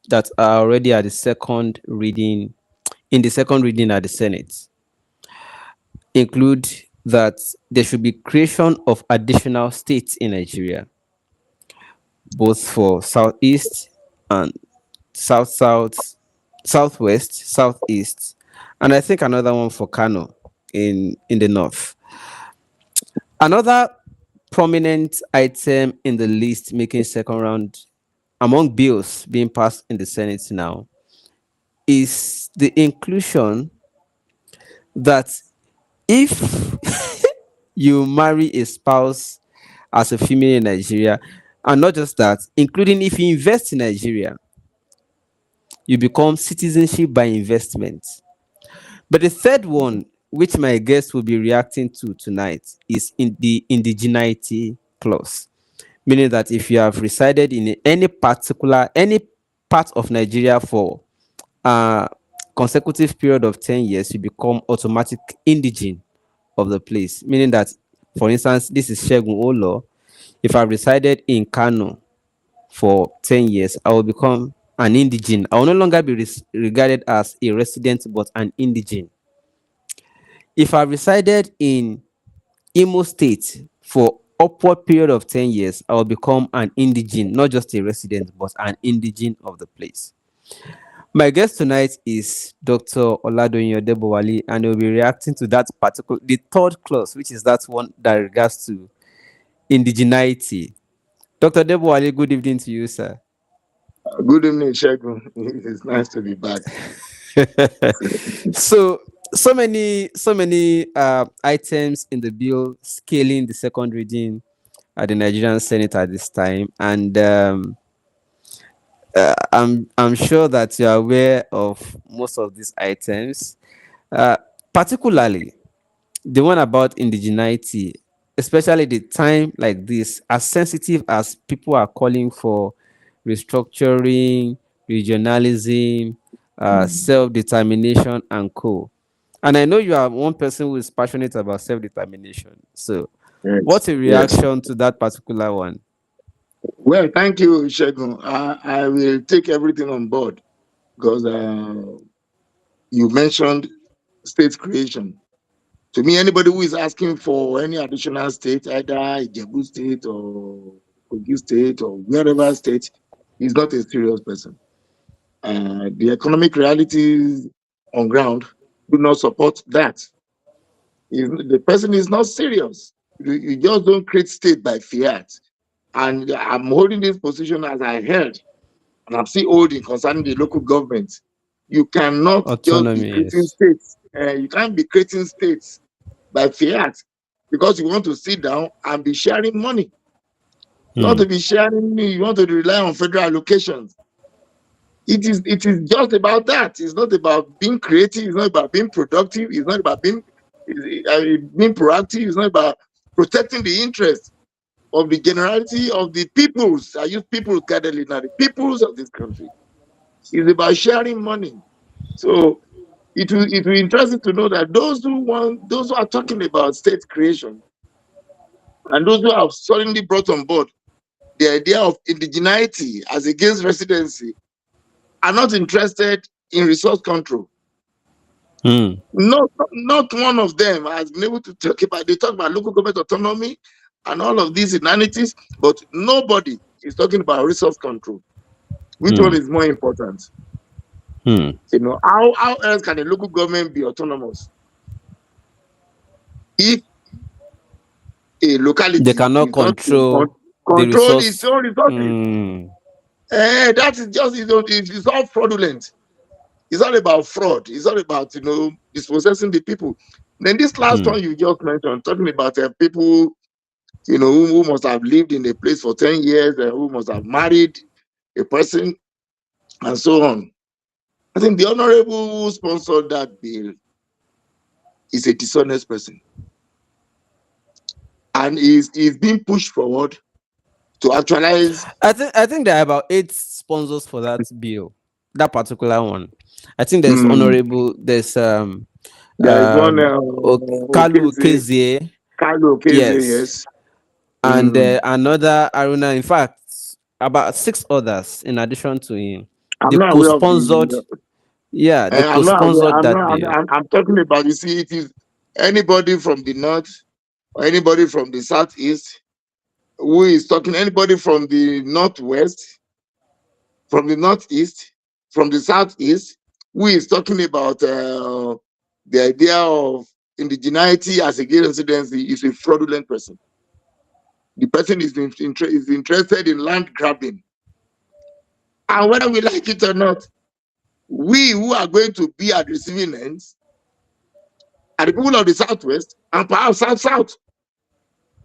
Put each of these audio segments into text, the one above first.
that are already at the second reading, in the second reading at the Senate, include that there should be creation of additional states in Nigeria, both for southeast and south south, southwest, southeast, and I think another one for Kano in the north. Another prominent item in the list making second round among bills being passed in the Senate now is the inclusion that if you marry a spouse as a female in Nigeria, and not just that, including if you invest in Nigeria, you become citizenship by investment. But the third one, which my guest will be reacting to tonight, is in the indigeneity clause, meaning that if you have resided in any part of Nigeria for a consecutive period of 10 years, you become automatic indigene of the place, meaning that, for instance, this is Shegun Olo. If I've resided in Kano for 10 years, I will become an indigene. I will no longer be regarded as a resident, but an indigene. If I've resided in Imo State for upward period of 10 years, I will become an indigene, not just a resident, but an indigene of the place. My guest tonight is Dr. Oladoyin Odebowale, and he'll be reacting to that particular, the third clause, which is that one that regards to indigeneity. Dr. Odebowale, good evening to you, sir. Good evening, Shegun. It's nice to be back. so so many items in the bill scaling the second reading at the Nigerian Senate at this time, and I'm sure that you are aware of most of these items, uh, particularly the one about indigeneity, especially the time like this, as sensitive as people are calling for restructuring, regionalism, self-determination, and co. And I know you are one person who is passionate about self-determination. So, Yes, what's a yes. reaction to that particular one? Well, thank you, Shegun. I will take everything on board because you mentioned state creation. To me, anybody who is asking for any additional state, either Ijebu State or Kogi State or wherever state, is not a serious person. The economic realities on ground do not support that. The person is not serious. You just don't create state by fiat. And I'm holding this position as I held, and I'm still holding concerning the local government. You cannot just be Autonomy, creating yes. states. You can't be creating states by fiat because you want to sit down and be sharing money. You want Hmm. to be sharing, you want to rely on federal allocations. It is just about that. It's not about being creative. It's not about being productive. It's not about being proactive. It's not about protecting the interests of the generality of the peoples. I use peoples casually now. The peoples of this country. It's about sharing money. So it will be interesting to know that those who are talking about state creation and those who have suddenly brought on board the idea of indigeneity as against residency are not interested in resource control. Hmm. Not one of them has been able to talk about. They talk about local government autonomy and all of these inanities, but nobody is talking about resource control. Which one Hmm. is more important? Hmm. How else can a local government be autonomous if a They locality cannot is not in control the control its resource. own resources? Hmm. That is just it's all fraudulent. It's all about fraud. It's all about dispossessing the people. Then this last Hmm. one you just mentioned, talking about people who must have lived in a place for 10 years and who must have married a person and so on. I think the honorable who sponsored that bill is a dishonest person and is being pushed forward to actualize. I think there are about 8 sponsors for that bill, that particular one. I think there's Hmm, honorable, there's there is one Kalu Okeze, Kezie, Carlo Okeze, yes, yes. and Hmm. another Aruna. In fact, about 6 others in addition to him. I'm they not aware of co-sponsored. the. Yeah, they I'm not aware. co-sponsored that bill. I'm talking about. You see, it is anybody from the north or anybody from the southeast who is talking. Anybody from the northwest, from the northeast, from the southeast, who is talking about the idea of indigeneity as a gay residency is a fraudulent person. The person is interested in land grabbing. And whether we like it or not, we who are going to be at receiving ends are the people of the southwest and perhaps south.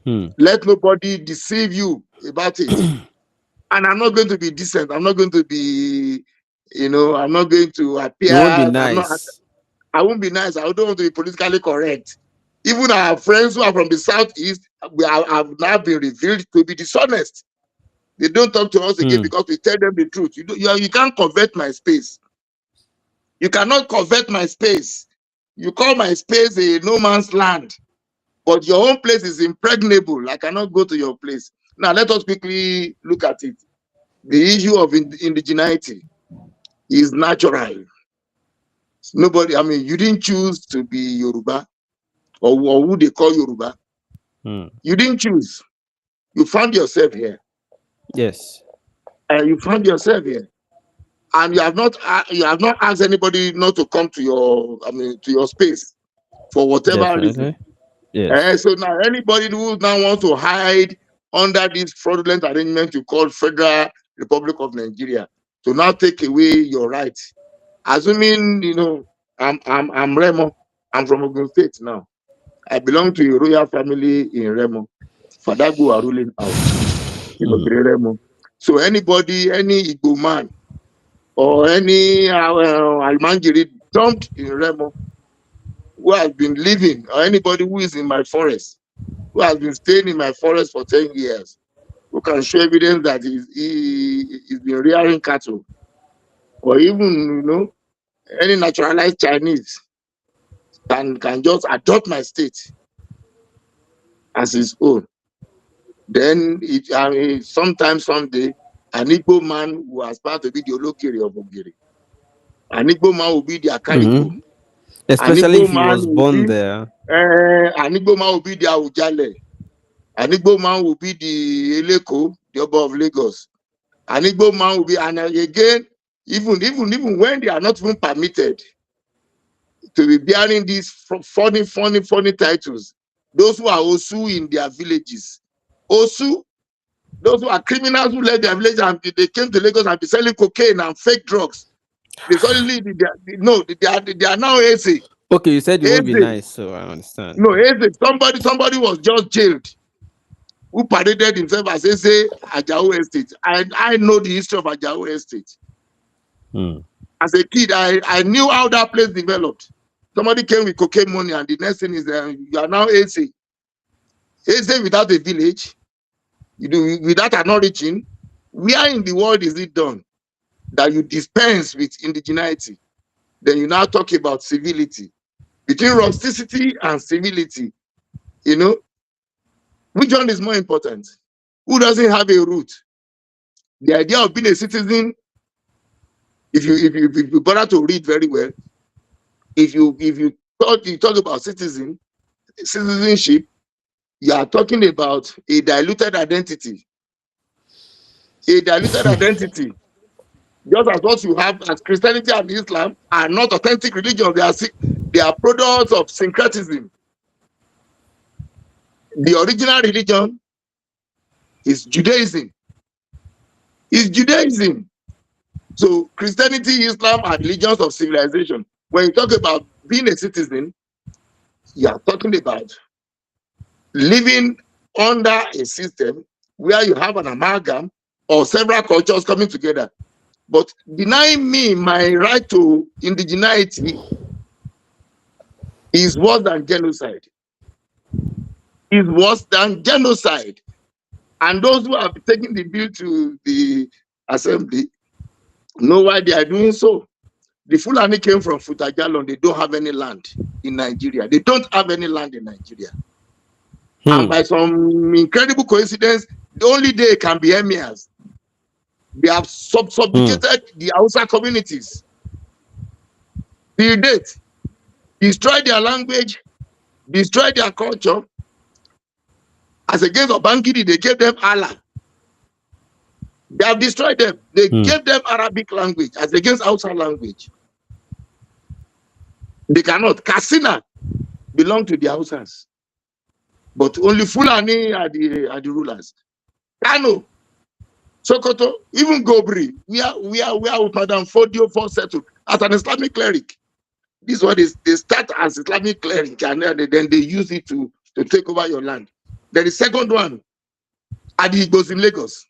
Hmm. Let nobody deceive you about it. And I'm not going to be decent. I'm not going to be, I'm not going to appear. You won't be nice. I won't be nice. I don't want to be politically correct. Even our friends who are from the southeast, have now been revealed to be dishonest. They don't talk to us again Hmm. because we tell them the truth. You can't convert my space. You cannot convert my space. You call my space a no man's land, but your own place is impregnable. I cannot go to your place. Now, let us quickly look at it. The issue of indigeneity is natural. Nobody, you didn't choose to be Yoruba or who they call Yoruba. Hmm. You didn't choose. You found yourself here. Yes, You found yourself here. And you have not asked anybody not to come to your space for whatever reason. definitely. Yes. So now anybody who now wants to hide under this fraudulent arrangement you call Federal Republic of Nigeria to now take away your rights. Assuming I'm Remo. I'm from Ogun State now. I belong to a royal family in Remo. Fadagu are ruling house in Hmm. Remo. So anybody, any Igbo man or any Almangiri dumped in Remo who has been living, or anybody who is in my forest, who has been staying in my forest for 10 years, who can show evidence that he's been rearing cattle, or even, any naturalized Chinese can just adopt my state as his own. Then sometime, someday, an Igbo man who aspire to be the Olokere of Ogiri, an Igbo man will be the Akarigbo, Hmm. an Especially Igbo if he man was will born be there. an Igbo man will be the Awujale, an Igbo man will be the Eleko, the Oba of Lagos, an Igbo man will be, and again, even when they are not even permitted to be bearing these funny titles, those who are Osu in their villages, Osu, those who are criminals who left their village and they came to Lagos and be selling cocaine and fake drugs. They suddenly they are now Eze. Okay, you said you won't be Eze. nice, so I understand. No, Eze. Somebody was just jailed who paraded himself as Eze Ajao Estate. I know the history of Ajao Estate. Hmm. As a kid, I knew how that place developed. Somebody came with cocaine money, and the next thing is you are now Eze. Eze without a village, without an origin. Where in the world is it done that you dispense with indigeneity? Then you now talk about civility. Between rusticity and civility, which one is more important? Who doesn't have a root? The idea of being a citizen, if you bother to read very well, if you talk about citizenship, you are talking about a diluted identity. A diluted identity. Just as what you have as Christianity and Islam are not authentic religions, they are products of syncretism. The original religion is Judaism. Is Judaism. So Christianity, Islam are religions of civilization. When you talk about being a citizen, you are talking about living under a system where you have an amalgam or several cultures coming together. But denying me my right to indigeneity is worse than genocide. Is worse than genocide. And those who have taken the bill to the assembly know why they are doing so. The Fulani came from Futajalon. They don't have any land in Nigeria. They don't have any land in Nigeria. And Hmm. by some incredible coincidence, the only they can be emirs. They have Hmm. subjugated the Hausa communities. Till date, destroy their language, destroy their culture. As against Obangidi, they gave them Allah. They have destroyed them. They Hmm. gave them Arabic language as against Hausa language. They cannot. Katsina belong to the Hausas, but only Fulani are the rulers. Kano, Sokoto, even Gobri, we are with Madam Fodio for settled as an Islamic cleric. This is what they start as Islamic cleric, and then they use it to take over your land. Then the second one, Adi goes in Lagos.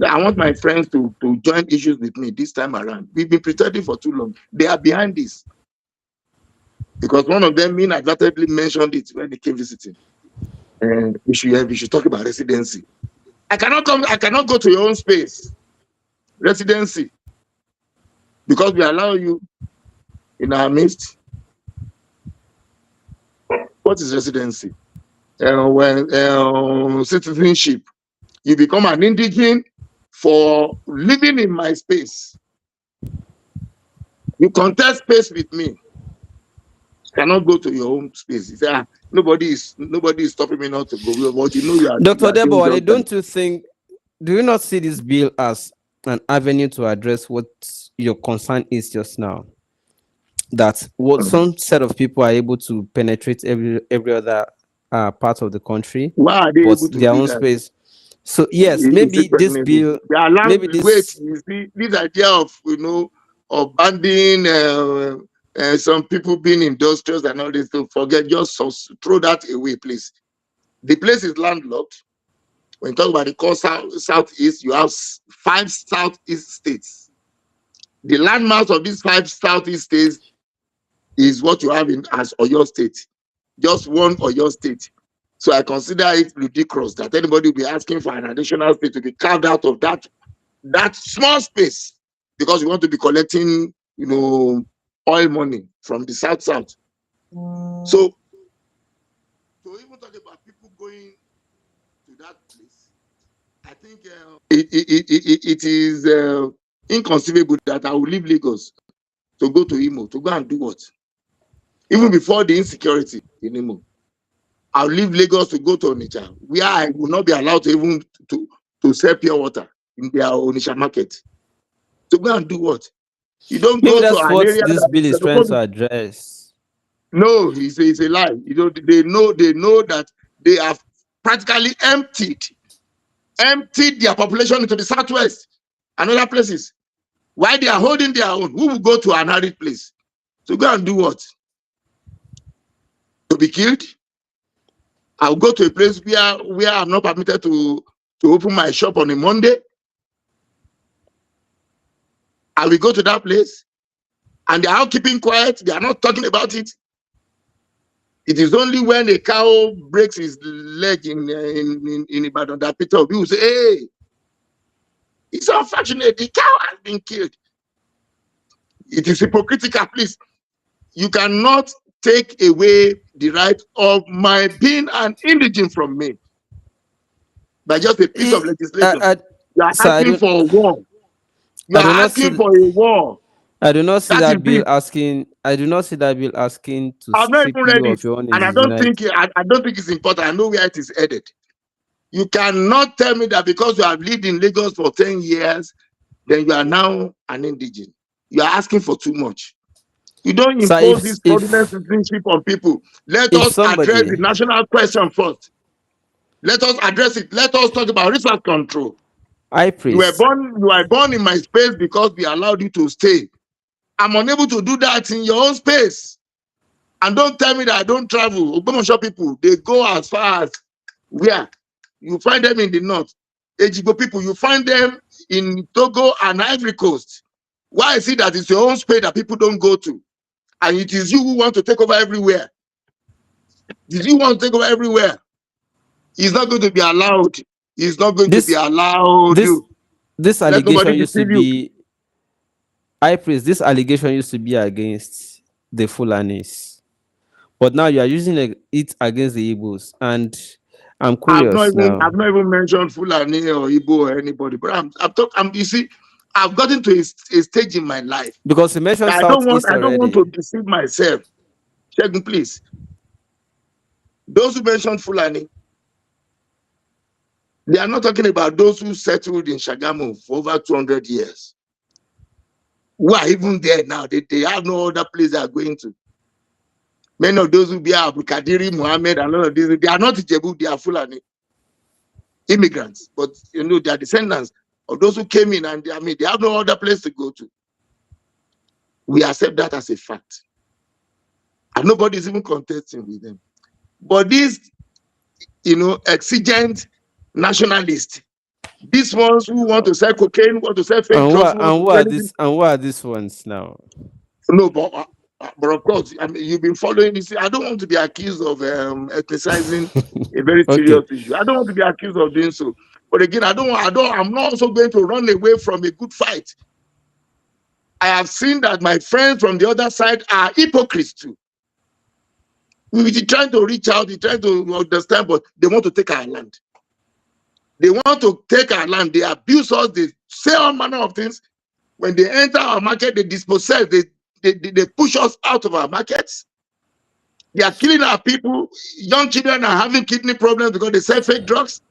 I want my friends to join issues with me this time around. We've been pretending for too long. They are behind this because one of them inadvertently mentioned it when they came visiting. And we should talk about residency. I cannot come. I cannot go to your own space, residency, because we allow you in our midst. What is residency? When citizenship, you become an indigene for living in my space. You contest space with me. Cannot go to your own space. You say, nobody is stopping me not to go. But you Dr. are doing Debowale, just that. don't you think, do you not see this bill as an avenue to address what your concern is just now? That what some set of people are able to penetrate every other part of the country, Why are they but able to their do own that? space. So yes, It's a maybe this questionable. bill, They allow maybe wait, this. you see, this idea of banning some people being industrious and all this, to forget, just throw that away, please. The place is landlocked. When you talk about the core southeast, you have 5 southeast states. The landmass of these 5 southeast states is what you have in as Oyo State, just one Oyo State. So I consider it ludicrous that anybody will be asking for an additional state to be carved out of that small space because you want to be collecting, oil money from the south. So to even talk about people going to that place, I think it is inconceivable that I will leave Lagos to go to Imo to go and do what? Even before the insecurity in Imo, I'll leave Lagos to go to Onitsha, where I will not be allowed to even to sell pure water in their Onitsha market. To go and do what? You don't Maybe go to that's an what area this that bill is is trying supposed to to. address. No, it's a lie. They know that they have practically emptied their population into the southwest and other places. Why they are holding their own? Who will go to an arid place? To go and do what? To be killed? I'll go to a place where I'm not permitted to open my shop on a Monday. I will go to that place and they are all keeping quiet. They are not talking about it. It is only when a cow breaks his leg in Ibadan that Peter will say, hey, it's unfortunate. The cow has been killed. It is hypocritical, please. You cannot take away the right of my being an indigene from me by just a piece of I, legislation. I, You are so asking for a war. You I do are not asking see. for a war. I do not see That is that bill it. asking. I do not see that bill asking to I've not strip even you read of it, your own and indigenity. I don't think it's important. I know where it is headed. You cannot tell me that because you have lived in Lagos for 10 years, then you are now an indigene. You are asking for too much. You don't So impose this fraudulent citizenship on people. Let if us address the somebody, national question first. Let us address it. Let us talk about resource control. high priest, You were born in my space because we allowed you to stay. I'm unable to do that in your own space. And don't tell me that I don't travel. Ogbomoso people, they go as far as where? You find them in the north. Ejigbo people, you find them in Togo and Ivory Coast. Why is it that it's your own space that people don't go to? And it is you who want to take over everywhere. Did you want to take over everywhere? It's not going to be allowed. It's not going to be this allowed. this this Let nobody allegation used to deceive you. be high priest. This allegation used to be against the Fulanis, but now you are using it against the Igbos. And I'm curious now. I've not even mentioned Fulani or Igbo or anybody, but you see, I've gotten to a stage in my life Because you mentioned that Southeast I don't want to already. deceive myself. Shegun, please. Those who mentioned Fulani, they are not talking about those who settled in Shagamu for over 200 years. Who are even there now. They have no other place they are going to. Many of those who be Abu Kadiri, Muhammad, and all of these, they are not Ijebu, they are Fulani immigrants. But they are descendants of those who came in, and they have no other place to go to. We accept that as a fact. And nobody is even contesting with them. But these, exigent nationalists, these ones who want to sell cocaine, want to sell fake drugs, who want to do anything. And who are these ones now? No, but of course, you've been following this. I don't want to be accused of ethnicizing a very Okay. serious issue. I don't want to be accused of doing so. But again, I'm not also going to run away from a good fight. I have seen that my friends from the other side are hypocrites too. We're trying to reach out, they're trying to understand, but they want to take our land. They want to take our land. They abuse us. They say all manner of things. When they enter our market, they dispossess. They push us out of our markets. They are killing our people. Young children are having kidney problems because they sell fake drugs.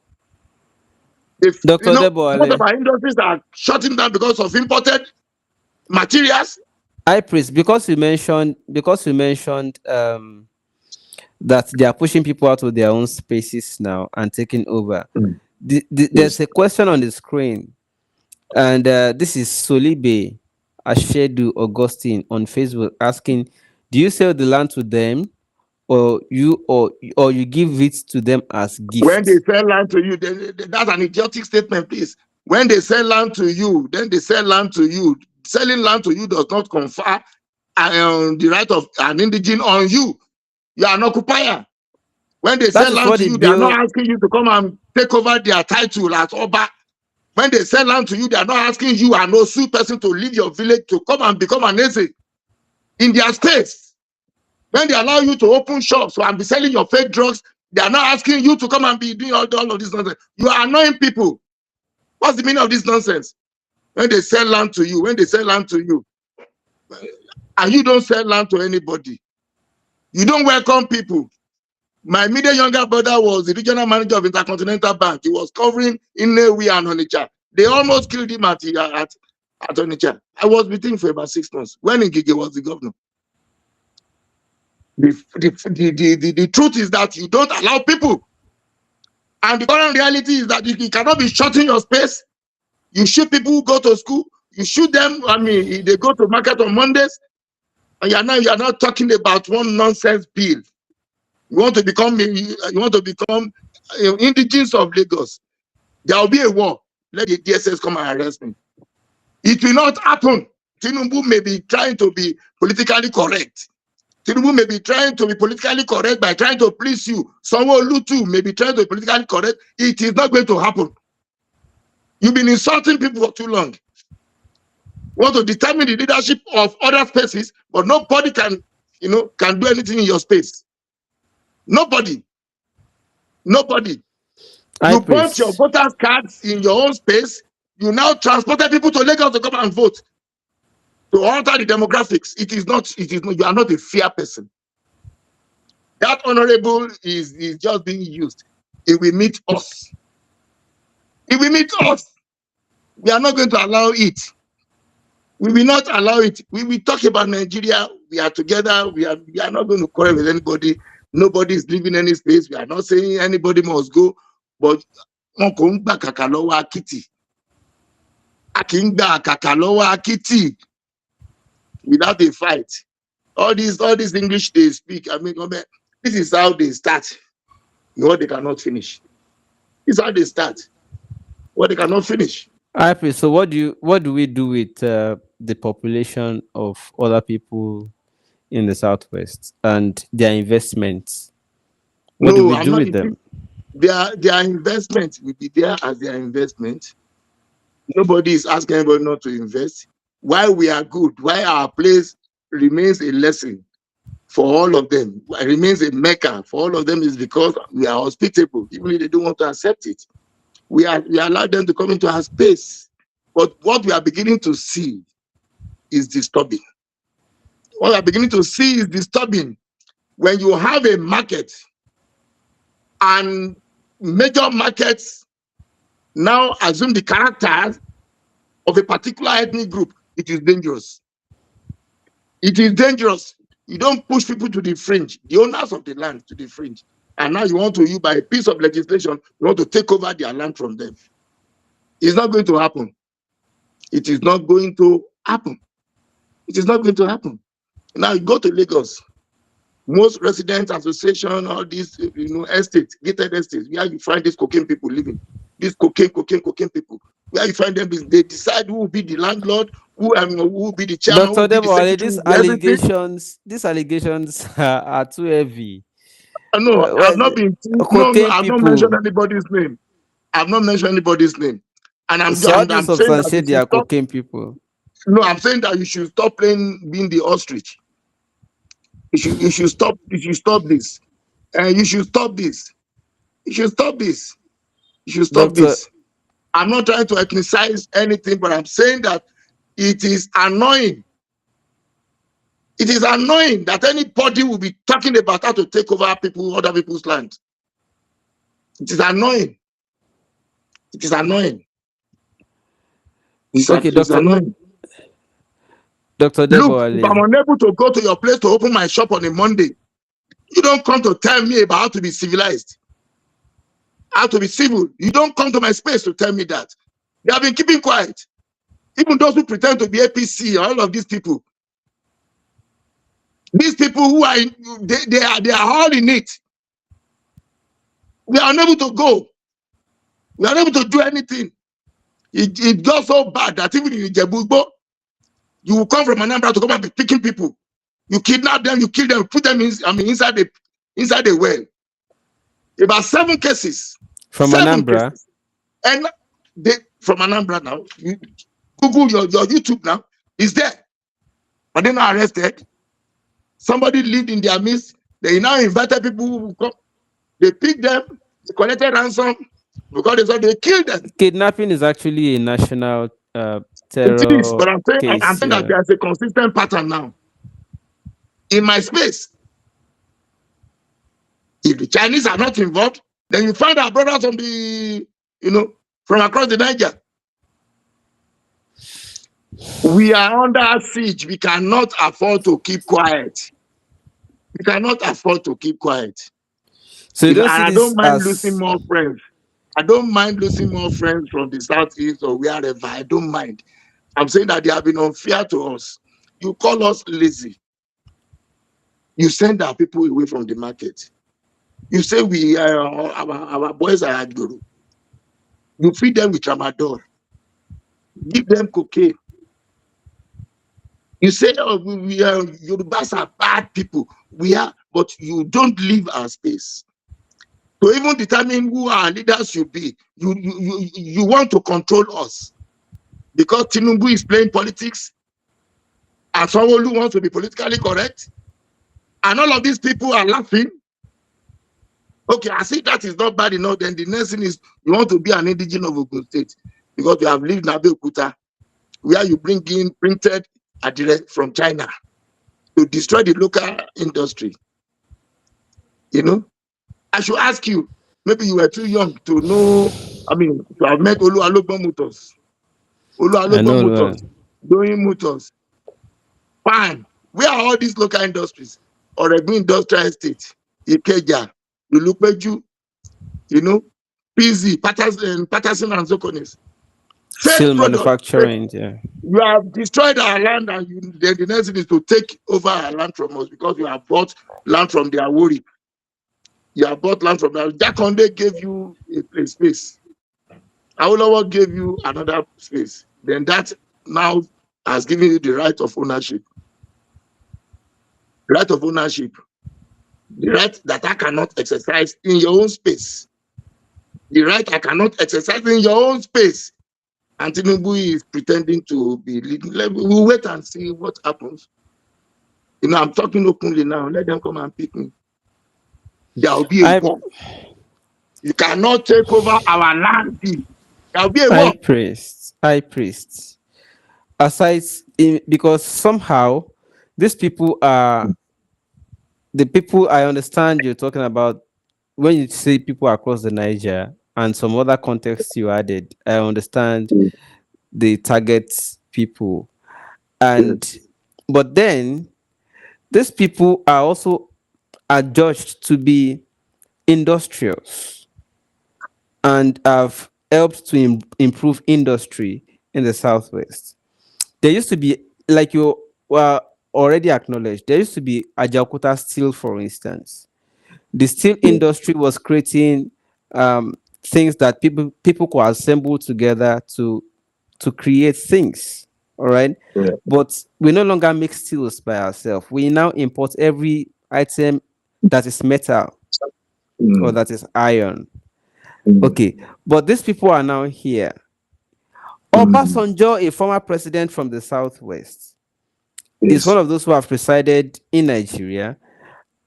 Dr. Most of Deboale, our industries are shutting down because of imported materials. I praise because you mentioned that they are pushing people out of their own spaces now and taking over. Mm. There's Yes. a question on the screen, and this is Solibe Ashedu Augustine on Facebook asking, "Do you sell the land to them, or you give it to them as When they gift?" sell land to you, that's an idiotic statement, please. When they sell land to you, then they sell land to you. Selling land to you does not confer the right of an indigene on you. You are an occupier. When they That sell is land what to the you, they are not bill. asking you to come and take over their title as Oba. When they sell land to you, they are not asking you, an Osu person, to leave your village to come and become an Eze in their space. When they allow you to open shops and be selling your fake drugs, they are not asking you to come and be doing all of this nonsense. You are annoying people. What's the meaning of this nonsense? When they sell land to you, and you don't sell land to anybody, you don't welcome people. My immediate younger brother was the regional manager of Intercontinental Bank. He was covering Inewi and Onitsha. They almost killed him at Onitsha. I was with him for about 6 months when Ngige was the governor. The truth is that you don't allow people. And the current reality is that you cannot be shutting your space. You shoot people who go to school. You shoot them. They go to market on Mondays. And you are not talking about one nonsense bill. You want to become indigenous of Lagos. There will be a war. Let the DSS come and arrest me. It will not happen. Tinubu may be trying to be politically correct. Tinubu may be trying to be politically correct by trying to please you. Sanwo-Olu too may be trying to be politically correct. It is not going to happen. You've been insulting people for too long. You want to determine the leadership of other spaces, but nobody can do anything in your space. Nobody. I You burnt your praise. voters' cards in your own space. You now transported people to Lagos to come and vote to alter the demographics. It is not. You are not a fair person. That honorable is just being used. It will meet us. We are not going to allow it. We will not allow it. We will talk about Nigeria. We are together. We are not going to quarrel with anybody. Nobody is leaving any space. We are not saying anybody must go. But wọn kò ń gbà kàkà lọ́wọ́ akitì. A kì í gbà kàkà lọ́wọ́ akitì without a fight. All these English they speak, this is how they start. What they cannot finish. This is how they start. What they cannot finish. I praise. So what do we do with the population of other people in the southwest and their investments? What do No, we I'm do not. with them? Their investment will be there as their investment. Nobody is asking anybody not to invest. Why we are good, why our place remains a lesson. for all of them. It remains a mecca for all of them is because we are hospitable, even if they don't want to accept it. We allow them to come into our space. But what we are beginning to see is disturbing. What we are beginning to see is disturbing. When you have a market and major markets now assume the character of a particular ethnic group, it is dangerous. It is dangerous. You don't push people to the fringe, the owners of the land to the fringe. And now you want to, by a piece of legislation, you want to take over their land from them. It's not going to happen. It is not going to happen. It is not going to happen. Now you go to Lagos, most residents association, all these estates, gated estates, where you find these cocaine people living. These cocaine people. Where you find them, they decide who will be the landlord, who will be the chairman, who Dr. will be the Debowale, secretary, who will be everything. these allegations are too heavy. No, I've not been. No, Cocaine I've not mentioned people. anybody's name. I've not mentioned anybody's name, and So how do you I'm saying that you substantiate should their stop. cocaine people? No, I'm saying that you should stop being the ostrich. You should stop. You should stop this. You should stop this. You should stop this. You should stop Doctor, this. I'm not trying to ethnicize anything, but I'm saying that it is annoying. It is annoying that anybody will be talking about how to take over other people's land. It is annoying. It is annoying. okay, It's annoying. Dr. Look, if I'm Debowale. unable to go to your place to open my shop on a Monday, you don't come to tell me about how to be civilized, how to be civil. You don't come to my space to tell me that. They have been keeping quiet. Even those who pretend to be APC, all of these people who are they are all in it. We are unable to go. We are unable to do anything. It got so bad that even in Ijebu, you will come from Anambra to come and be picking people. You kidnap them, you kill them, put them inside the well. About 7 cases. From 7 Anambra? cases. And they from Anambra now. You Google your YouTube now. Is there. Are they not arrested? Somebody lived in their midst. They now invited people who come. They picked them, they collected ransom because they said they killed them. Kidnapping is actually a national It is, terror but I'm case. saying that Yeah. there's a consistent pattern now. In my space, if the Chinese are not involved, then you find our brothers from across the Niger. We are under siege. We cannot afford to keep quiet. We cannot afford to keep quiet. So you don't see I don't this mind losing as more friends. I don't mind losing more friends from the southeast or wherever. I don't mind. I'm saying that they have been unfair to us. You call us lazy. You send our people away from the market. You say our boys are at Guru. You feed them with tramadol. Give them cocaine. You say, oh, we are Yorubas are bad people. We are, but you don't leave our space. To even determine who our leaders should be, you want to control us. Because Tinubu is playing politics, and Sanwo-Olu wants to be politically correct, and all of these people are laughing. Okay, I see that is not bad enough. Then the next thing is you want to be an indigene of Ogun State because you have lived in Abeokuta, where you bring in printed address from China to destroy the local industry. I should ask you, maybe you were too young to know, to have met Oluwalogbo Motors. I Oluwalogbo know. Motors, doing motors. Fine. Where are all these local industries? Oregun Industrial Estate, Ikeja, Ulupeju, PZ, Patterson and Zokonis. Steel Fake product. manufacturing. Yeah. You have destroyed our land, and then the next thing is to take over our land from us because you have bought land from the Awori. You have bought land from them. Jakonde gave you a space. Awolowo gave you another space. Then that now has given you the right of ownership. Right of ownership. The right that I cannot exercise in your own space. The right I cannot exercise in your own space. And Tinubu is pretending to be leading. We'll wait and see what happens. I'm talking openly now. Let them come and pick me. There will be a I war. You cannot take over our land. There will be a I war. priest. I priest. Aside because somehow these people are the people I understand you're talking about when you say people across the Niger and some other contexts you added. I understand Mm. the target people, Yes. and but then these people are also adjudged to be industrious and have helped to improve industry in the southwest. There used to be, like you were already acknowledged, there used to be Ajaokuta Steel, for instance. The steel Yes. industry was creating things that people could assemble together to create things. All right. Yeah. But we no longer make steels by ourselves. We now import every item that is metal or Mm. that is iron. Mm. Okay. But these people are now here. Mm. Obasanjo, a former president from the southwest, is one Yes. of those who have presided in Nigeria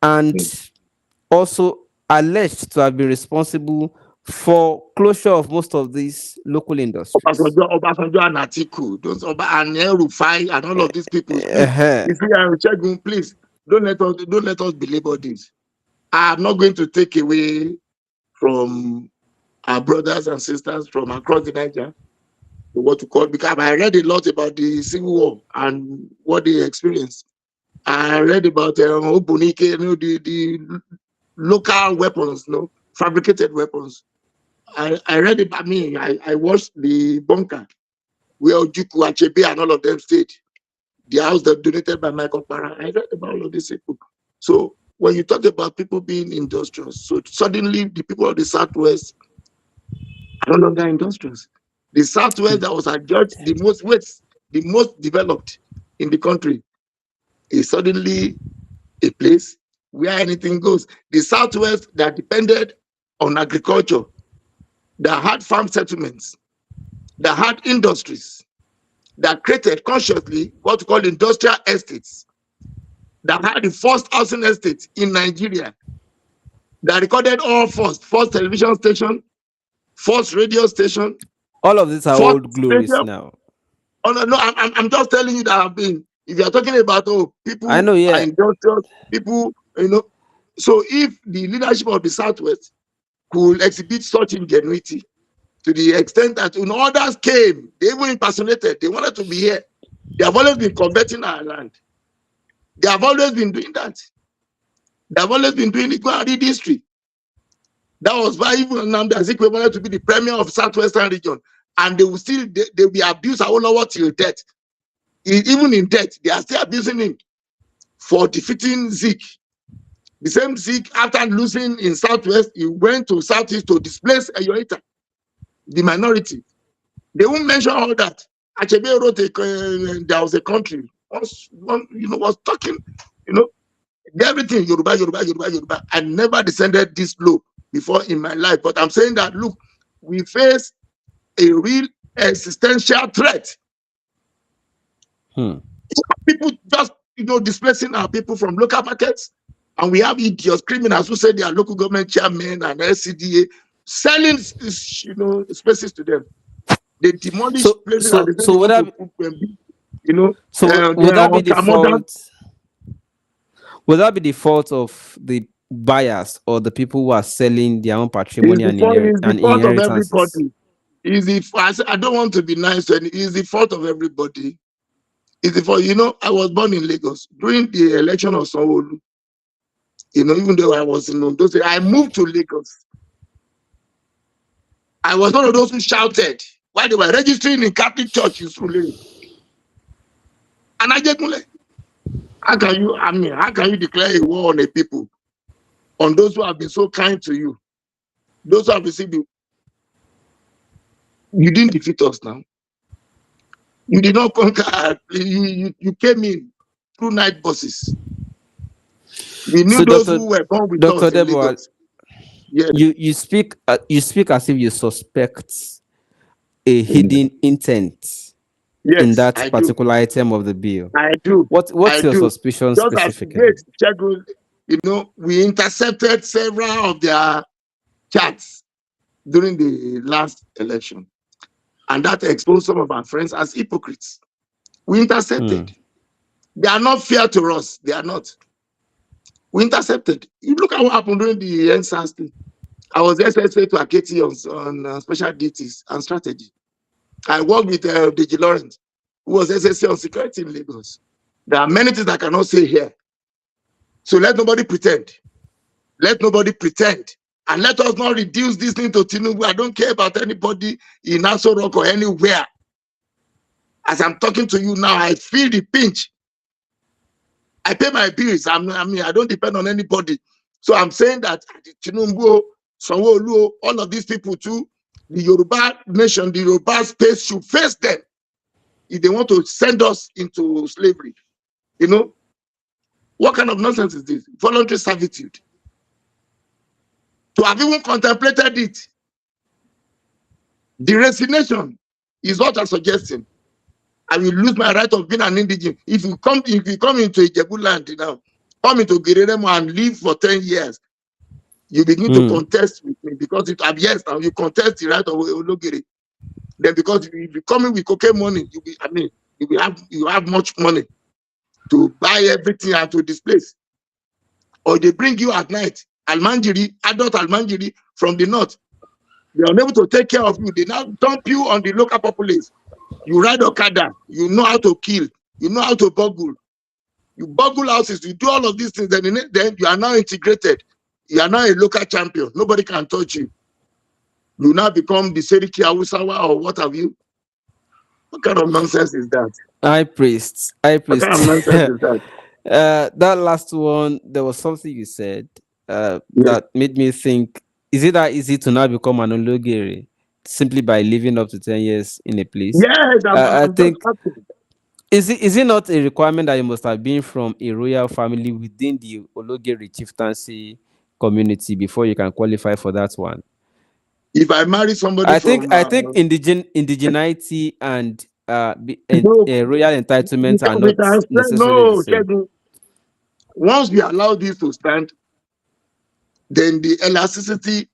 and Mm. also alleged to have been responsible for closure of most of these local industries. Obasanjo and Atiku, those and Rufai and all of these people. Please, Uh-huh. you see, Shegun, please don't let us belabor this. I'm not going to take away from our brothers and sisters from across the Niger what to call, because I read a lot about the Civil War and what they experienced. I read about Obunike, the local weapons, fabricated weapons. I read about me. I watched the bunker where Ojukwu, Achebe, and all of them stayed. The house that donated by Michael Para. I read about all of these people. So when you talk about people being industrious, so suddenly the people of the Southwest are no longer industrious. The Southwest that was adjudged the most developed in the country is suddenly a place where anything goes. The Southwest that depended on agriculture, that had farm settlements, that had industries, that created consciously what we call industrial estates, that had the first housing estate in Nigeria, that recorded all first television station, first radio station, All of these are first old glories stadium. now. Oh no, no, I'm just telling you that I've been. If you're talking about I people know, are yeah. industrious, people, so if the leadership of the Southwest could exhibit such ingenuity to the extent that when others came, they even impersonated, they wanted to be here. They have always been converting our land. They have always been doing that. They have always been doing it. Go and read history. That was why even Nnamdi Azikiwe wanted to be the premier of Southwestern region, and they will be abused Awolowo till death. Even in death, they are still abusing him for defeating Zik. The same Zik, after losing in Southwest, he went to Southeast to displace Ayoita, the minority. They won't mention all that. Achebe wrote there was a country, was talking, you know, everything, Yoruba, Yoruba, Yoruba, Yoruba. I never descended this low before in my life. But I'm saying that, look, we face a real existential threat. Hmm. People just, displacing our people from local markets. And we have idiots, criminals who say they are local government chairmen and LCDA selling, spaces to them. They demolish So places and so they say they so would want that to be, put them, you know, they would are that be the ultra modern. fault? Would that be the fault of the buyers or the people who are selling their own patrimony It's the and fault of inheritances? everybody. I don't want to be nice to any. It's the fault of everybody. It's the fault. I was born in Lagos during the election of Sanwo-Olu. Even though I was in those, I moved to Lagos. I was one of those who shouted while they were registering in Catholic Church in Surulere. And I just like, how can you declare a war on a people, on those who have been so kind to you, those who have received you? You didn't defeat us now. You did not conquer. You came in through night buses. We knew So those Dr. who were born with Dr. us in Debo, Lagos. Yes. you speak as if you suspect a Mm. hidden intent in Yes, that I do. particular item of the bill? I do. What's I your do. suspicion Just as specifically? great, Shegun, we intercepted several of their chats during the last election, and that exposed some of our friends as hypocrites. We Hmm. intercepted. They are not fair to us. They are not. We intercepted. You look at what happened during the NSAS thing. I was SSA to Aketi on special duties and strategy. I worked with Deji Lawrence, who was SSA on security in Lagos. There are many things I cannot say here. So let nobody pretend. Let nobody pretend. And let us not reduce this thing to Tinubu. I don't care about anybody in Aso Rock or anywhere. As I'm talking to you now, I feel the pinch. I pay my bills. I don't depend on anybody. So I'm saying that Tinubu, Sanwo-Olu, all of these people too, the Yoruba nation, the Yoruba space should face them if they want to send us into slavery. What kind of nonsense is this? Voluntary servitude. To have even contemplated it, the resignation is what I'm suggesting. I will lose my right of being an indigene. If you come into Ijebu land now, come into Gereremo and live for 10 years, you begin to Hmm. contest with me because yes, now you contest the right of Ologere. Then because if you come in with cocaine money, you have much money to buy everything and to displace. Or they bring you at night, Almanjiri, adult Almanjiri from the north. They are unable to take care of you. They now dump you on the local populace. You ride Okada, you know how to kill, you know how to boggle. You boggle houses, you do all of these things, then you are now integrated. You are now a local champion. Nobody can touch you. You now become the Seriki Awusawa or what have you. What kind of nonsense is that? High priest. High What kind priest. of nonsense is that? That last one, there was something you said Yes. that made me think: is it that easy to now become an Ologere simply by living up to 10 years in a place? Yes, I I'm just think asking. is it not a requirement that you must have been from a royal family within the Ologere chieftaincy community before you can qualify for that one? If I marry somebody from I think indigeneity and no, royal entitlements are we not can say necessarily the no, same. Shegun. Once we allow this to stand, then the elasticity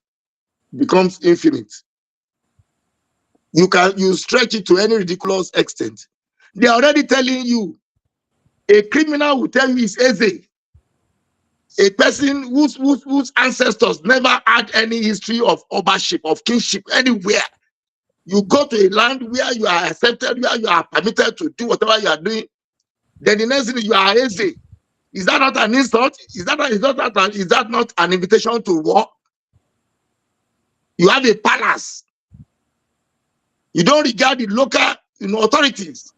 becomes infinite. You stretch it to any ridiculous extent. They're already telling you a criminal will tell you it's easy. A person whose ancestors never had any history of ownership, of kingship anywhere. You go to a land where you are accepted, where you are permitted to do whatever you are doing. Then the next thing you are easy. Is that not an insult? Is that not an invitation to war? You have a palace. You don't regard the local authorities.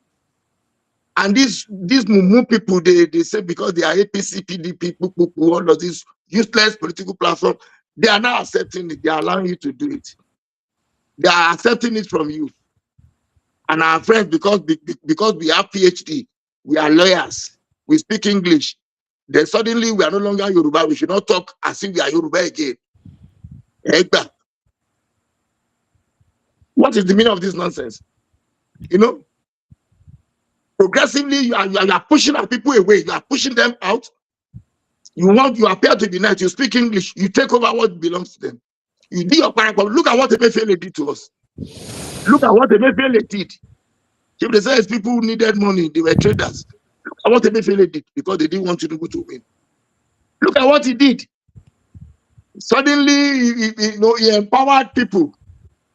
And these mumu people, they say because they are APC, PDP, all of these useless political platform, they are now accepting it. They are allowing you to do it. They are accepting it from you. And our friends, because we have PhD, we are lawyers, we speak English. Then suddenly we are no longer Yoruba. We should not talk as if we are Yoruba again. What is the meaning of this nonsense? Progressively, you are pushing our people away. You are pushing them out. You appear to be nice. You speak English. You take over what belongs to them. You do your paragraph. Look at what Emefiele did to us. Look at what Emefiele did. If they say people who needed money, they were traders. Look at what Emefiele did because they didn't want Tinubu to win. Look at what he did. Suddenly, he empowered people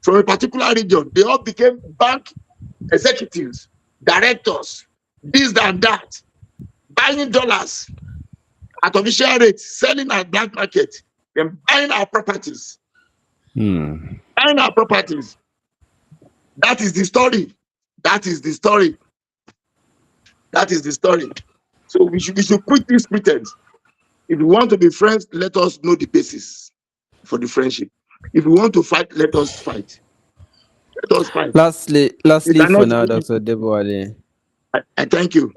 from a particular region. They all became bank executives, directors, this and that, buying dollars at official rates, selling at black market, then buying our properties. Hmm. Buying our properties. That is the story. That is the story. That is the story. So we should quit this pretense. If we want to be friends, let us know the basis for the friendship. If we want to fight, let us fight. Let us fight. We Lastly for cannot. now, Dr. Debowale. I thank you.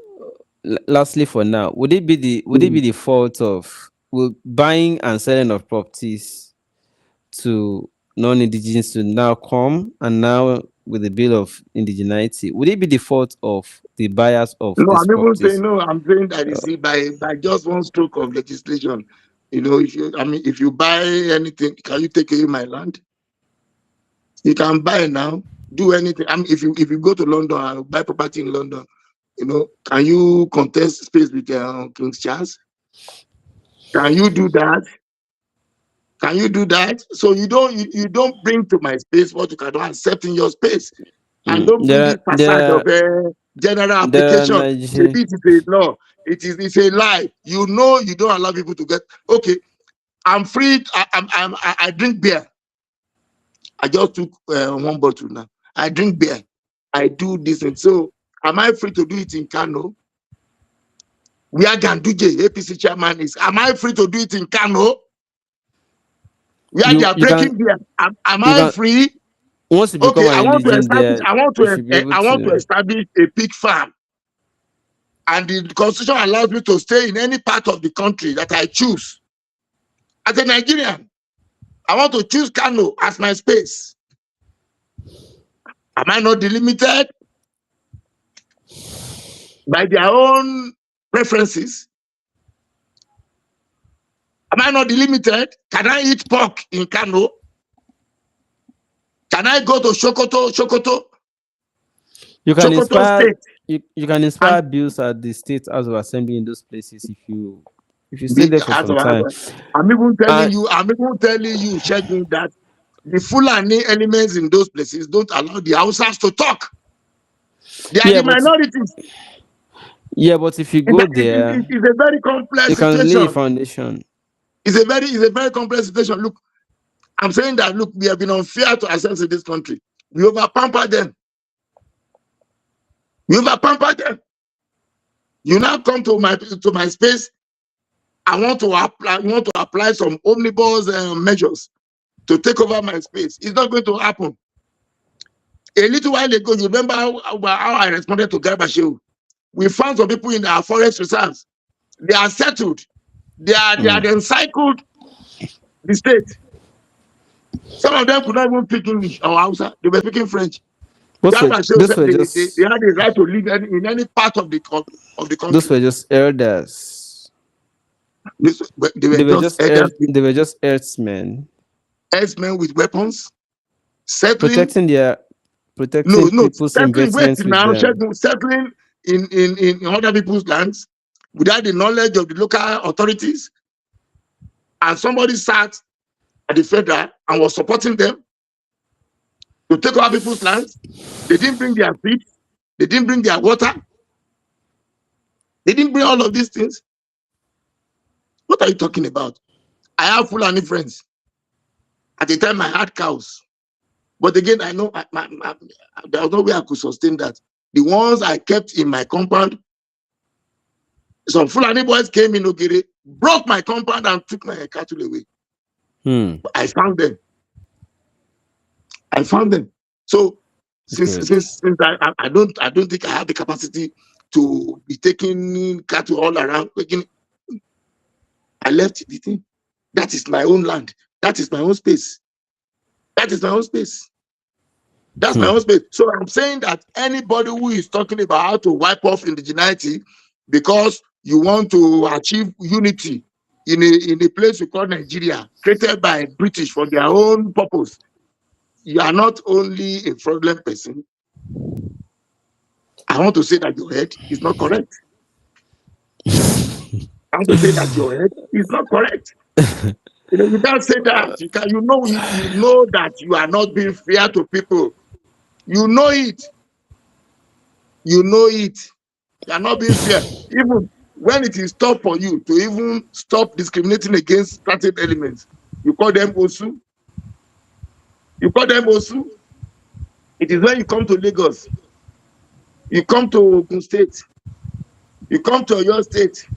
Lastly for now, would it be the fault of buying and selling of properties to non-indigenous to now come and now with the bill of indigeneity, would it be the fault of the buyers of No, these I'm even saying properties? no. I'm saying that you see, by just one stroke of legislation, if you, I mean, if you buy anything, can you take away my land? You can buy now, do anything. I mean, if you go to London and buy property in London, can you contest space with King Charles? Can you do that? Can you do that? So you don't bring to my space what you cannot accept in your space, and Mm, don't bring this facade of general there are application. Nigeria. Maybe it is a law. It's a lie. You don't allow people to get okay. I'm free. I drink beer. I just took one bottle now. I drink beer. I do this, and so am I free to do it in Kano? Where Ganduje, APC chairman is. Am I free to do it in Kano? Where they You are you can breaking beer. Am you I can free? once you become Okay, I an want to indigene establish. there, I want you to. should be able I want to to. establish a pig farm, and the constitution allows me to stay in any part of the country that I choose. As a Nigerian, I want to choose Kano as my space. Am I not delimited by their own preferences? Am I not delimited? Can I eat pork in Kano? Can I go to You can Sokoto inspire State, you can and inspire bills at the state house of assembly in those places if you stay be there for as some of time. I'm And even telling you, Shegun, that the Fulani elements in those places don't allow the Hausas to talk. They are yeah, the but minorities. if you go there, It's a very you complex can lay a situation. foundation. It's a very complex situation. Look, I'm saying that, look, we have been unfair to ourselves in this country. We over pamper them. We over pamper them. You now come to my space. I want to apply some omnibus measures to take over my space. It's not going to happen. A little while ago, you remember how I responded to Garbashew? We found some people in our forest reserves. They are settled. They are Mm. encircled the state. Some of them could not even speak English or Hausa. They were speaking French. Those were Garbashew those said were they just had the right to live in any part of the those country. were just elders. They were just elders, They were just earthmen herdsmen with weapons, settling. protecting their No, protecting no, people's settling. Wait investments with now, them. settling in other people's lands without the knowledge of the local authorities, and somebody sat at the federal and was supporting them to take over people's lands. They didn't bring their feed. They didn't bring their water. They didn't bring all of these things. What are you talking about? I have Fulani friends. At the time, I had cows. But again, I know there was no way I could sustain that. The ones I kept in my compound, some Fulani boys came in Ogere, broke my compound and took my cattle away. Hmm. But I found them. I found them. So Good. since I don't think I have the capacity to be taking cattle all around. I left the thing. That is my own land. That is my own space. That is my own space. That's my Hmm. own space. So I'm saying that anybody who is talking about how to wipe off indigeneity because you want to achieve unity in a place we call Nigeria, created by British for their own purpose, you are not only a fraudulent person. I want to say that your head is not correct. I want to say that your head is not correct. You can't say that. You know that you are not being fair to people. You know it. You know it. You are not being fair. Even when it is tough for you to even stop discriminating against certain elements, you call them Osu. You call them Osu. It is when you come to Lagos, you come to Ogun State, you come to your state,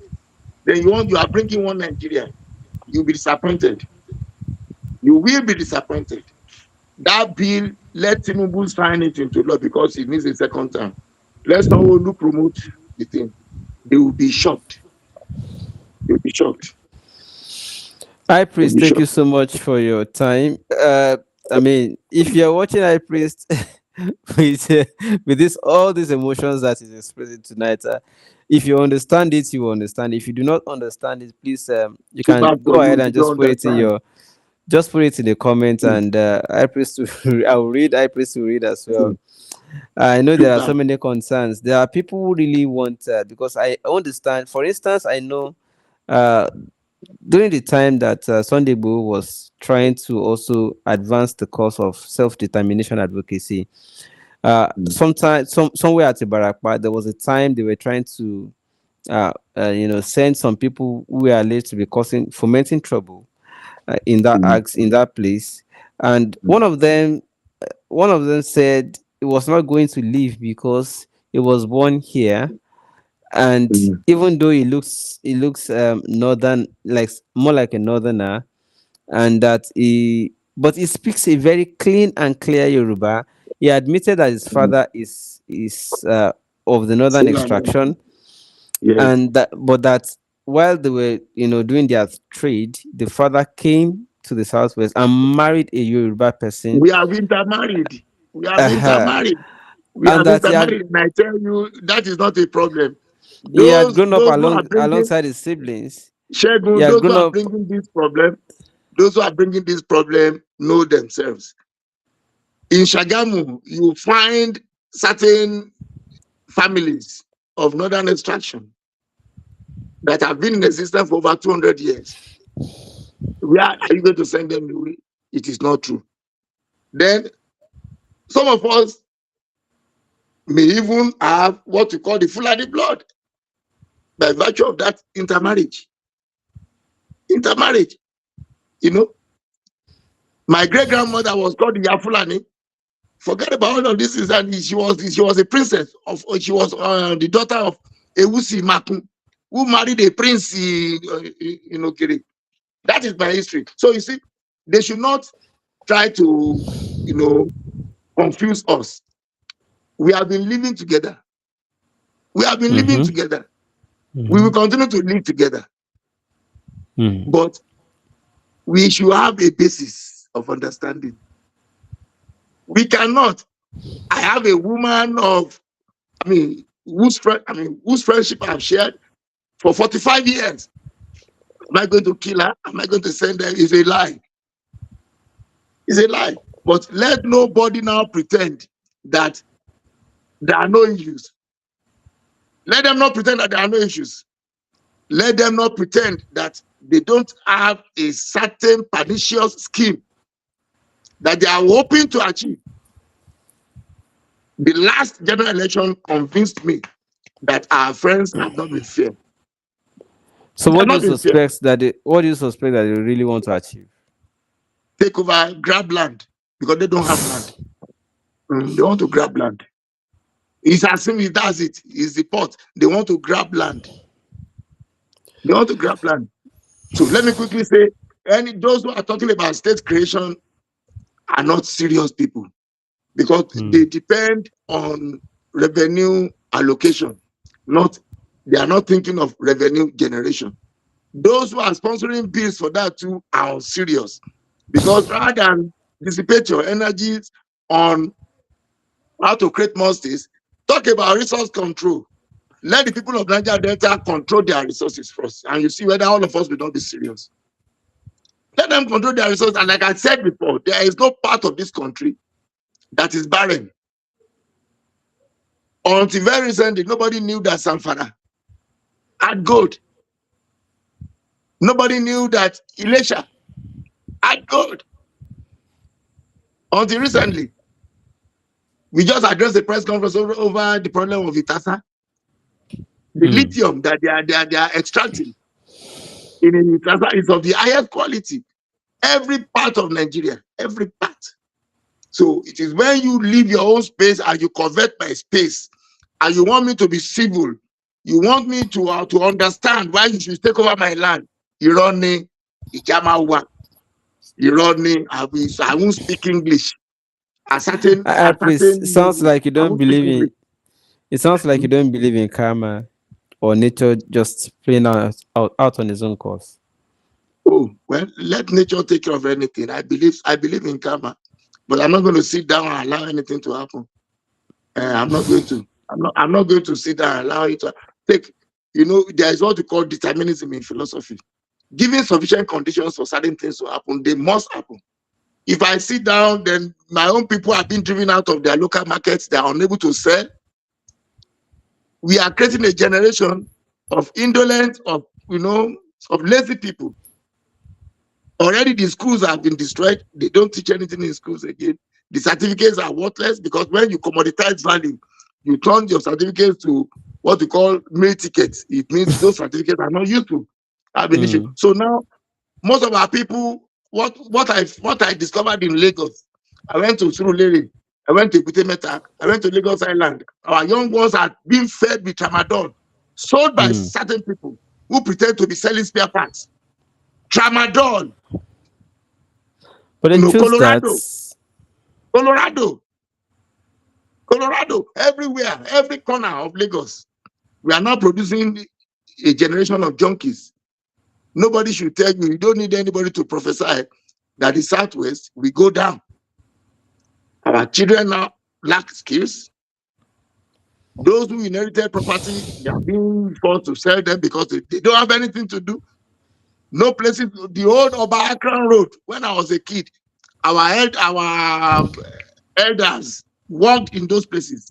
then you are bringing one Nigeria. You'll be disappointed. You will be disappointed. That bill, let Tinubu sign it into law because it needs a second term. Let's not only promote the thing. They will be shocked. They'll be shocked. High They'll priest, be thank you shocked. so much for your time. I mean, if you're watching High priest, with with this all these emotions that is expressing tonight. If you understand it, you will understand. If you do not understand it, please you Too can bad go for you ahead if you and just don't put it in understand. your just put it in the comments, Mm, and I praise to I will read. I praise to read as well. mm. I know Too there are so bad. many concerns. There are people who really want because I understand. For instance, I know uh, during the time that Sunday Igboho was trying to also advance the cause of self-determination advocacy, Mm, somewhere at Ibarakpa, there was a time they were trying to send some people who were alleged to be causing fomenting trouble mm, in that place, and mm, one of them said he was not going to leave because he was born here, and mm. even though he looks northern, like more like a northerner, and that he but he speaks a very clean and clear Yoruba. He admitted that his Mm. father is of the northern Fulani. extraction, Yes. and that but that while they were doing their trade, the father came to the southwest and married a Yoruba person, We have intermarried. We have uh, intermarried. We and have that intermarried. And I tell you, that is not a problem. he had grown up Those who are bringing, alongside his siblings. He Shegun, had those who grown are up. bringing this problem, those who are bringing this problem know themselves. In Shagamu, you find certain families of northern extraction that have been in existence for over 200 years. Where are you going to send them away? It is not true. Then some of us may even have what we call the Fulani blood by virtue of that intermarriage. Intermarriage, you know. My great grandmother was called the Yafulani. Forget about all of this. Is that she was a princess of she was the daughter of Ewusi Makun, who married a prince in Okere. That is my history. So you see, they should not try to you know confuse us. We have been living together. We have been living Mm-hmm. together. We will Mm-hmm. continue to live together. Mm. But we should have a basis of understanding. We cannot. I have a woman of, whose friendship I've shared for 45 years. Am I going to kill her? Am I going to send her? It's a lie. It's a lie. But let nobody now pretend that there are no issues. Let them not pretend that there are no issues. Let them not pretend that they don't have a certain pernicious scheme that they are hoping to achieve. The last general election convinced me that our friends have not been fair. So They have not been fair. what do you suspect that they really want to achieve? Take over, grab land because they don't have land. They want to grab land. It's as simple as it. It's the pot. They want to grab land. They want to grab land. So let me quickly say, those who are talking about state creation are not serious people because they Mm. depend on revenue allocation. Not They are not thinking of revenue generation. Those who are sponsoring bills for that too are serious because rather than dissipate your energies on how to create more states, talk about resource control. Let the people of Niger Delta control their resources first, and you see whether all of us will not be serious. Let them control their resources. And like I said before, there is no part of this country that is barren. Until very recently, nobody knew that Zamfara had gold. Nobody knew that Ilesha had gold. Until recently, we just addressed the press conference over the problem of Itasa. The Mm. lithium that they are extracting in Itasa is of the highest quality. Every part of Nigeria, every part. So it is when you leave your own space and you covet my space, and you want me to be civil, you want me to understand why you should take over my land. Ironi, Ijamawa, Ironi, I won't speak English. Please, it sounds like you I don't won't speak believe in. English. It sounds like Hmm? you don't believe in karma or nature just playing out on its own course. Oh, well, let nature take care of anything. I believe in karma. but I'm not going to sit down and allow anything to happen. I'm not going to. I'm not going to sit down and allow it to take. There is what we call determinism in philosophy. Giving sufficient conditions for certain things to happen, they must happen. If I sit down, then my own people are being driven out of their local markets. They are unable to sell. We are creating a generation of indolent, of lazy people. Already the schools have been destroyed. They don't teach anything in schools again. The certificates are worthless because when you commoditize value, you turn your certificates to what we call meal tickets. It means those certificates are not useful. Have an issue. Mm. So now most of our people, what I discovered in Lagos, I went to Surulere, I went to Butemeta, I went to Lagos Island. Our young ones are being fed with tramadol, sold by Mm. certain people who pretend to be selling spare parts. Tramadol, But they chose that. Colorado, Colorado, Colorado, everywhere, every corner of Lagos. We are now producing a generation of junkies. Nobody should tell you, you don't need anybody to prophesy that the Southwest will go down. Our children now lack skills. Those who inherited property, they are being forced to sell them because they don't have anything to do. No places. The old Oba Akran Road, when I was a kid, our elders worked in those places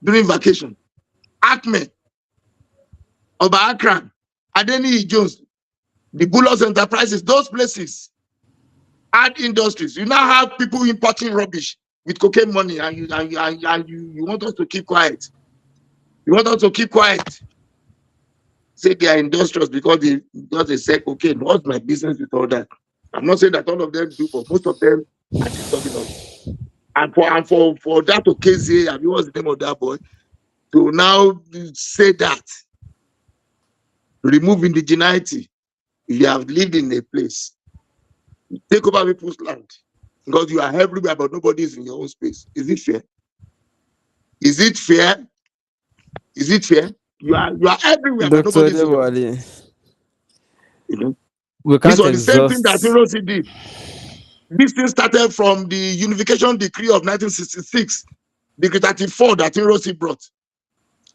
during vacation. Acme, Oba Akran, Adeni Jones, the Bulos Enterprises, those places had industries. You now have people importing rubbish with cocaine money, and you want us to keep quiet. You want us to keep quiet. Say they are industrious because they say cocaine. What's my business with all that? I'm not saying that all of them do, but most of them are disturbing us. And for that occasion, I mean, what's the name of that boy? To now say that, remove indigeneity. If you have lived in a place, take over people's land because you are everywhere, but nobody is in your own space. Is it fair? Is it fair? Is it fair? You are everywhere, but Dr. nobody is in your own Debwali, space. You know, we this can't was the same thing that exhaust. Hiroshi did. This thing started from the Unification Decree of 1966, Decree 34 that Hiroshi brought.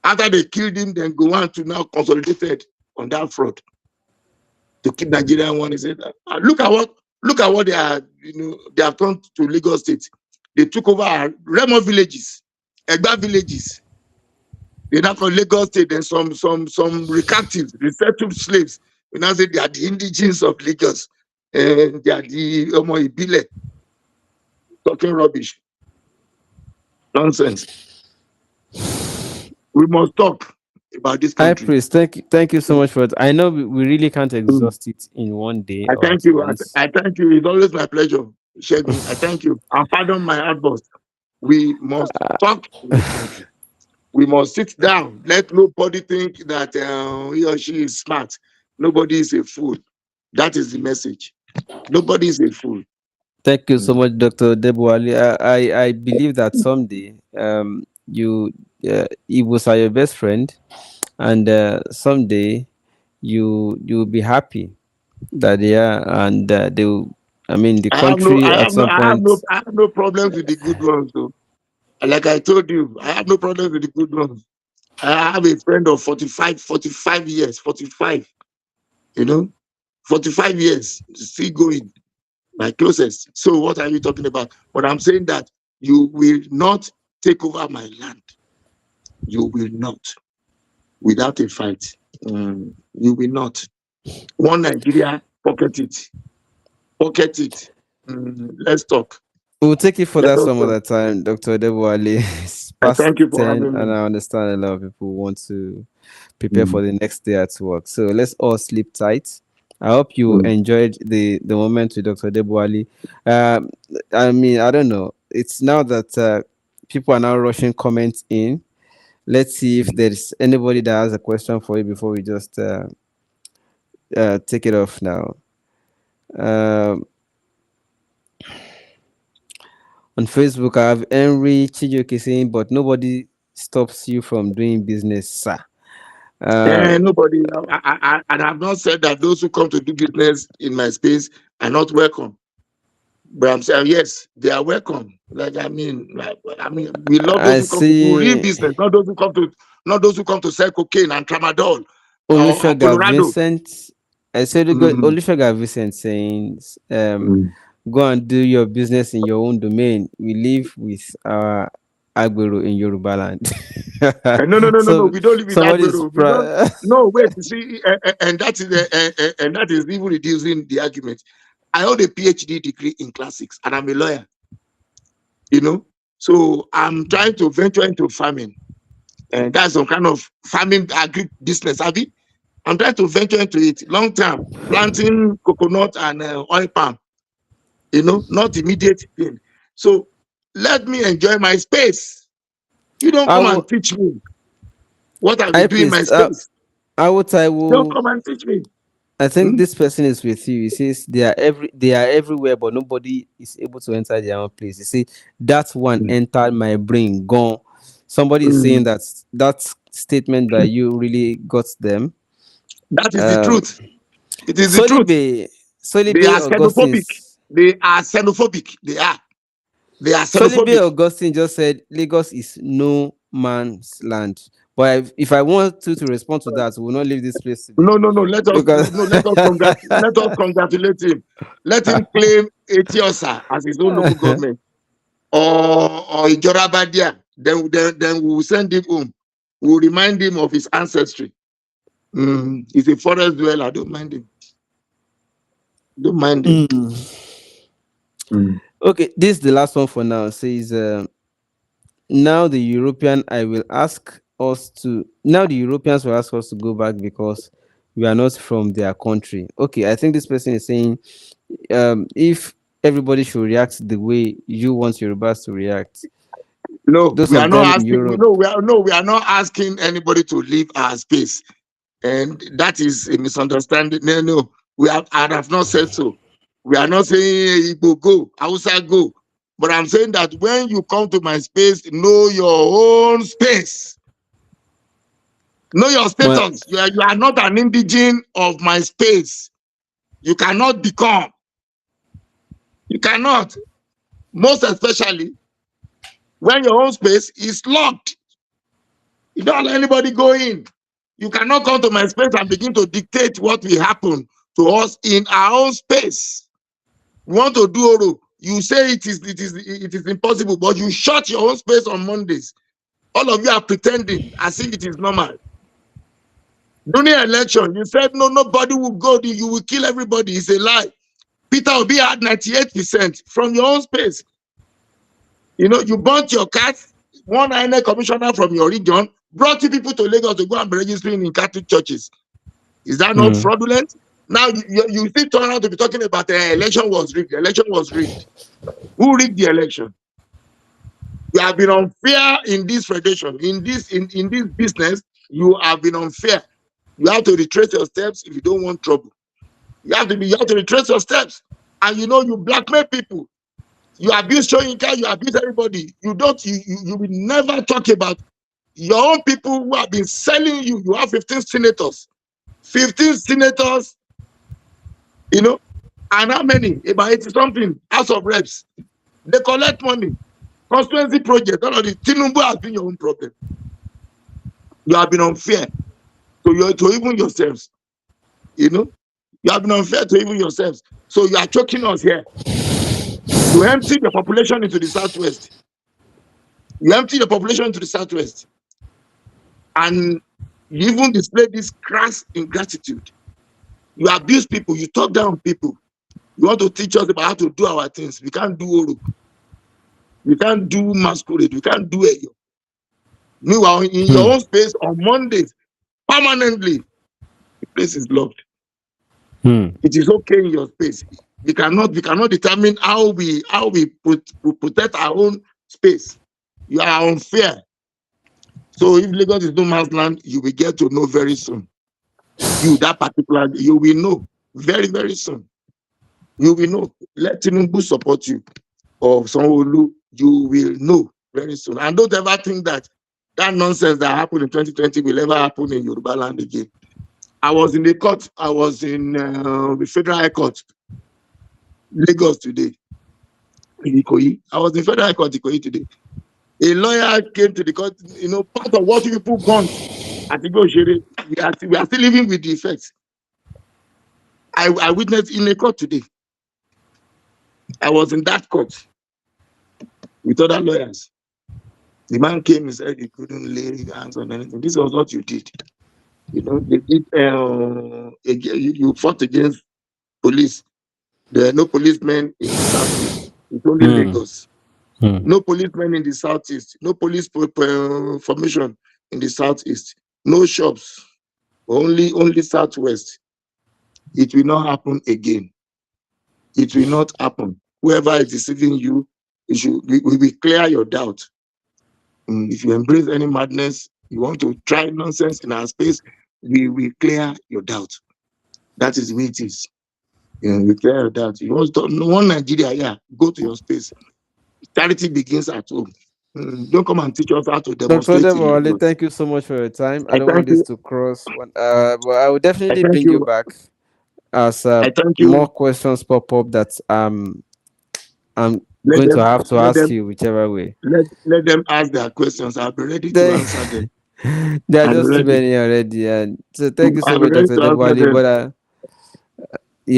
After they killed him, then go on to now consolidated on that fraud to keep Nigerian one. He said, look at what they have done to Lagos State. They took over our Remo villages, Egba villages. They now call Lagos State, and some recaptives, resettled slaves. We now say they are the indigenes of Lagos. And they are the Omo Ibile, talking rubbish, nonsense. We must talk about this High country. priest, thank you so much for it. I know we really can't Mm. exhaust it in one day I or at thank you. once. I thank you. It's always my pleasure, Shegun. I thank you. And pardon my outburst. We must talk in this country. We must sit down. Let nobody think that he or she is smart. Nobody is a fool. That is the message. Nobody is a fool. Thank you so Mm. much, Dr. Debwali. I believe that someday you Igbos are your best friend, and someday you'll be happy that they are, and they will, I mean, the I have no, country I at have no, some I have no, point. I have no problems with the good ones. So, like I told you, I have no problems with the good ones. I have a friend of 45 years, 45, you know, 45 years, still going, my closest. So what are you talking about? But I'm saying that you will not take over my land. You will not, without a fight. You will not. One Nigeria, pocket it. Pocket it. Let's talk. We'll take it for Let that us some talk. other time, Dr. Debwali. It's I past thank you for 10, having and me. I understand a lot of people want to prepare for Mm, the next day at work. So let's all sleep tight. I hope you mm. enjoyed the moment with Dr. Debwali. Um, I mean, I don't know. It's now that people are now rushing comments in. Let's see if there's anybody that has a question for you before we just take it off now. Um, on Facebook, I have Henry Chijoke saying, but nobody stops you from doing business, sir. Uh, Nobody, and I've not said that those who come to do business in my space are not welcome. But I'm saying yes, they are welcome. We love those I who come to do real see business, not those who come to sell cocaine and tramadol or Olusoga Colorado. Vincent. I said Mm, Olusoga Vincent saying, mm. go and do your business in your own domain. We live with our Agbero in Yoruba land. No. So We don't live in somebody's Agbero. We don't. No, wait. You see, and that is even reducing the argument. I hold a PhD degree in classics, and I'm a lawyer. You know, so I'm trying to venture into farming, and that's some kind of farming agri business. I'm trying to venture into it long term, planting coconut and oil palm. Not immediate thing. So let me enjoy my space. You don't I come and will, teach me what I will I do in my please, space. I Don't will. come and teach me. I think Hmm? this person is with you. He says they are everywhere, but nobody is able to enter their own place. You see, that one Mm. entered my brain, gone. Somebody is saying Mm. that that statement by you really got them. That is the Um, truth. It is the truth. Solibe, They Solibe are xenophobic. Augustine, They are xenophobic. They are. They are Solibe xenophobic. Augustine just said Lagos is no man's land. But if I want to respond to that, we will not leave this place today No. Let us because no. Let us congratulate him. Let him claim Etiosa as his own local government or Ijorabadia. Then we will send him home. We will remind him of his ancestry. He's a forest dweller. Don't mind him. Don't mind him. Mm. Mm. Okay, this is the last one for now. Says now the European I will ask us to now the Europeans will ask us to go back because we are not from their country. Okay, I think this person is saying if everybody should react the way you want Yorubas to react, No, those we are of not them in asking. Europe. No, we are not asking anybody to leave our space, and that is a misunderstanding. No. I have not said so. We are not saying hey, Igbo go, Hausa go, but I'm saying that when you come to my space, know your own space. Know your Well, status. You are not an indigene of my space. You cannot become. You cannot. Most especially when your own space is locked. You don't let anybody go in. You cannot come to my space and begin to dictate what will happen to us in our own space. You want to do Oro, you say it is impossible, but you shut your own space on Mondays. All of you are pretending as if it is normal. During the election, you said no, nobody will go. You will kill everybody. It's a lie. Peter Obi had 98% from your own space. You burnt your cats. One INEC commissioner from your region brought you people to Lagos to go and be registering in Catholic churches. Is that not hmm. fraudulent? Now you still turn out to be talking about the election was rigged. The election was rigged. Who rigged the election? You have been unfair in this federation, in this business. You have been unfair. You have to retrace your steps if you don't want trouble. You have to retrace your steps. And you blackmail people. You abuse Shoyinka, you abuse everybody. You will never talk about your own people who have been selling you. You have 15 senators. 15 senators, and how many? About 80 something House of Reps. They collect money. Constituency project, all of the Tinubu has been your own problem. You have been unfair to even yourselves. You have been unfair to even yourselves. So you are choking us here. You empty the population into the southwest. You empty the population into the southwest. And you even display this crass ingratitude. You abuse people, you talk down people. You want to teach us about how to do our things. We can't do Oro. We can't do masquerade. We can't do Eyo. Meanwhile, in your own space on Mondays, permanently, the place is locked. It is okay in your space. We cannot determine how we protect our own space. You are unfair. So if Lagos is no man's land, you will get to know very soon. You will know very, very soon. You will know. Let Tinubu support you or Sanwo-Olu, you will know very soon. And don't ever think that nonsense that happened in 2020 will ever happen in Yoruba land again. I was in the court. I was in the Federal High Court, Lagos today. in Ikoyi. I was in Federal Court Ikoyi today. A lawyer came to the court, part of what people want at Igbo Shere, we are still living with the effects. I witnessed in a court today. I was in that court with other lawyers. The man came and said he couldn't lay hands on anything. This was what you did. They did. You fought against police. There are no policemen in the southeast. It's only Hmm. Lagos. Hmm. No policemen in the southeast. No police formation in the southeast. No shops. Only southwest. It will not happen again. It will not happen. Whoever is deceiving you, we will clear your doubt. If you embrace any madness, you want to try nonsense in our space, we will clear your doubt. That is the way it is. We clear your doubt. You want to know one Nigeria, yeah, go to your space. Charity begins at home. Don't come and teach us how to Dr. demonstrate in Odebowale, Lagos. thank you so much for your time. I I don't want thank this you. to cross one, but I will I definitely thank bring you you. back as I thank more you. questions pop up that I'm Let going to them have to let ask them you whichever way. let them ask their questions. I'll be ready to There, answer them. there are I'll be just too ready. many already, and so thank you so I'll be much, ready Dr. to answer Odebowale. them. But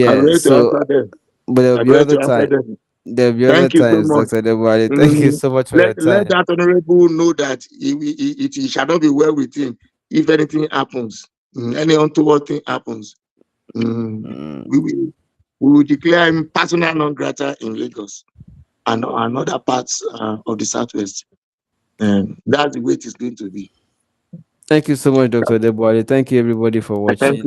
I'll be yeah, ready to so answer them. but I'll be ready to answer them. there'll be other Thank you so times, much. Dr. Odebowale. Thank you Mm, so much for your let time. that honorable know that it shall not be well with him if anything happens. Any untoward thing happens. Mm, Mm. we will we will declare him persona non grata in Lagos and other parts of the southwest. That's the way it is going to be. Thank you so much, Dr. Odebowale. Thank you everybody for I thank watching. you.